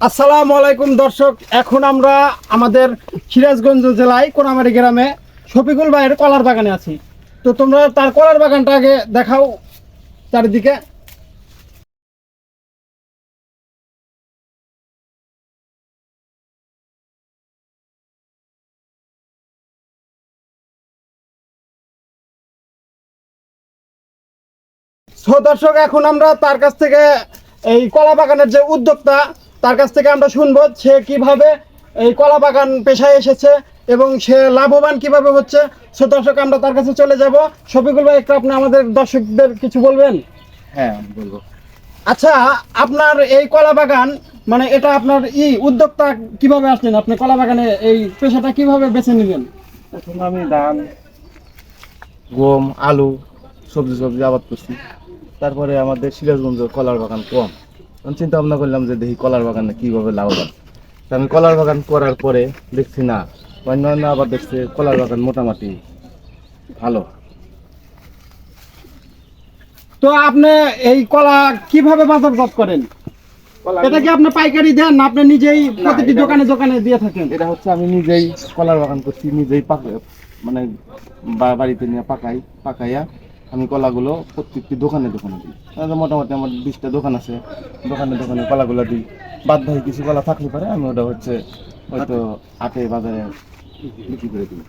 আসসালামু আলাইকুম দর্শক, এখন আমরা আমাদের সিরাজগঞ্জ জেলায় কোনামারি গ্রামে শফিকুল ভাইয়ের কলার বাগানে আছি। তো তোমরা তার কলার বাগানটা আগে দেখাও চারিদিকে। সো দর্শক, এখন আমরা তার কাছ থেকে এই কলা বাগানের যে উদ্যোক্তা, তার কাছ থেকে আমরা শুনবো সে কিভাবে এই কলা বাগান পেশায় এসেছে এবং সে লাভবান কিভাবে হচ্ছে। সো দর্শক, আমরা তার কাছে চলে যাব। শফিকুল ভাই, একটু আপনি আমাদের দর্শকদের কিছু বলবেন? হ্যাঁ, বলবো। আচ্ছা, আপনার এই কলা বাগান, মানে এটা আপনার উদ্যোক্তা কিভাবে আসলেন? আপনি কলা বাগানে এই পেশাটা কিভাবে বেছে নিলেন? প্রথমে আমি ধান, গম, আলু, সবজি আবাদ করছি। তারপরে আমাদের সিরাজগঞ্জ কলার বাগান কম, আমি চিন্তা ভাবনা করলাম যে দেখি কলার বাগানে কিভাবে লাভবান। তা আমি কলার বাগান করার পরে দেখছি না, অন্যান্য আবার দেখছি কলার বাগান মোটামুটি ভালো। তো আপনি এই কলা কিভাবে বাজারজাত করেন? এটা কি আপনি পাইকারি দেন না আপনি নিজেই প্রতিটি এটা- দোকানে দোকানে দিয়ে থাকেন? এটা হচ্ছে আমি নিজেই কলার বাগান করছি, নিজেই মানে বাড়িতে নিয়ে পাকাইয়া আমি কলাগুলো প্রত্যেকটি দোকানে দিই। মোটামুটি আমার 20টা দোকান আছে, দোকানে কলাগুলো দিই। বাদ বাকি কিছু কলা থাকলে পারে আমি ওটা হচ্ছে হয়তো হাটে বাজারে বিক্রি করে দিই।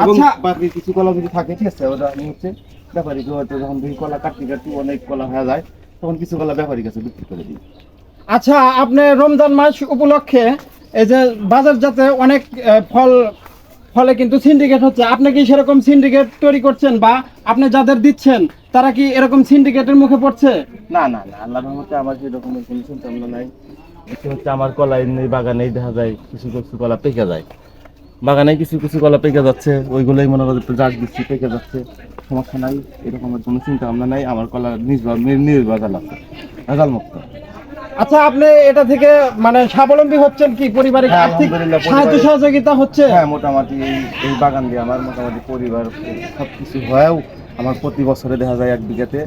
আচ্ছা। বাকি কিছু কলা যদি থাকে, ঠিক আছে, ওটা আমি হচ্ছে ব্যাপারীকে হয়তো যখন দেখি কলা কাটতে অনেক কলা হয়ে যায়, তখন কিছু কলা ব্যাপারীর কাছে বিক্রি করে দিই। আচ্ছা, আপনি রমজান মাস উপলক্ষে এই যে বাজারজাতে অনেক ফলে কিন্তু সিন্ডিকেট হচ্ছে, আপনি কি সেরকম সিন্ডিকেট তৈরি করছেন বা আপনি যাদের দিচ্ছেন তারা কি এরকম সিন্ডিকেটের মুখে পড়ছে? না, আল্লাহর রহমতে আমার সেরকমের কোনো চিন্তা ভাবনা নাই। এটা হচ্ছে আমার কলা এমনি বাগানেই দেখা যায়, কিছু কলা পেকে যায়, বাগানে কিছু কলা পেকে যাচ্ছে, ওইগুলোই মনে করো একটু জাগ দিচ্ছি, পেকে যাচ্ছে, সমস্যা নাই। এরকমের কোনো চিন্তা ভাবনা নাই। আমার কলা নির্ভেজাল আছে, ভেজাল মুক্ত। আচ্ছা, আপনি এটা থেকে মানে স্বাবলম্বী হচ্ছেন কি? পরিবারের হ্যাঁ, আর্থিক আলহামদুলিল্লাহ, সাহায্য সহযোগিতা হচ্ছে? হ্যাঁ, মোটামুটি এই বাগান দিয়ে আমার মোটামুটি পরিবার সব কিছু হয়েও আমার প্রতি বছরে দেখা যায় 1 বিঘাতে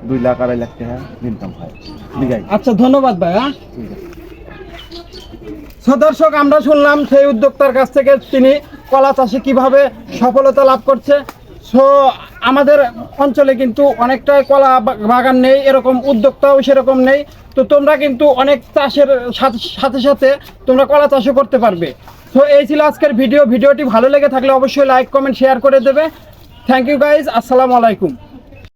2 লাখ 2.5 লাখ টাকা ইনকাম হয় বিঘায়। আচ্ছা, ধন্যবাদ ভাই। হ্যাঁ, ঠিক আছে। সো দর্শক, আমরা শুনলাম সেই উদ্যোক্তার কাছ থেকে তিনি কলা চাষে কিভাবে সফলতা লাভ করছে। সো আমাদের অঞ্চলে কিন্তু অনেকটাই কলা বাগান নেই, এরকম উদ্যোক্তাও সেরকম নেই। তো তোমরা কিন্তু অনেক চাষের সাথে সাথে তোমরা কলা চাষও করতে পারবে। সো এই ছিল আজকের ভিডিওটি ভালো লেগে থাকলে অবশ্যই লাইক কমেন্ট শেয়ার করে দেবে। থ্যাংক ইউ গাইজ, আসসালামু আলাইকুম।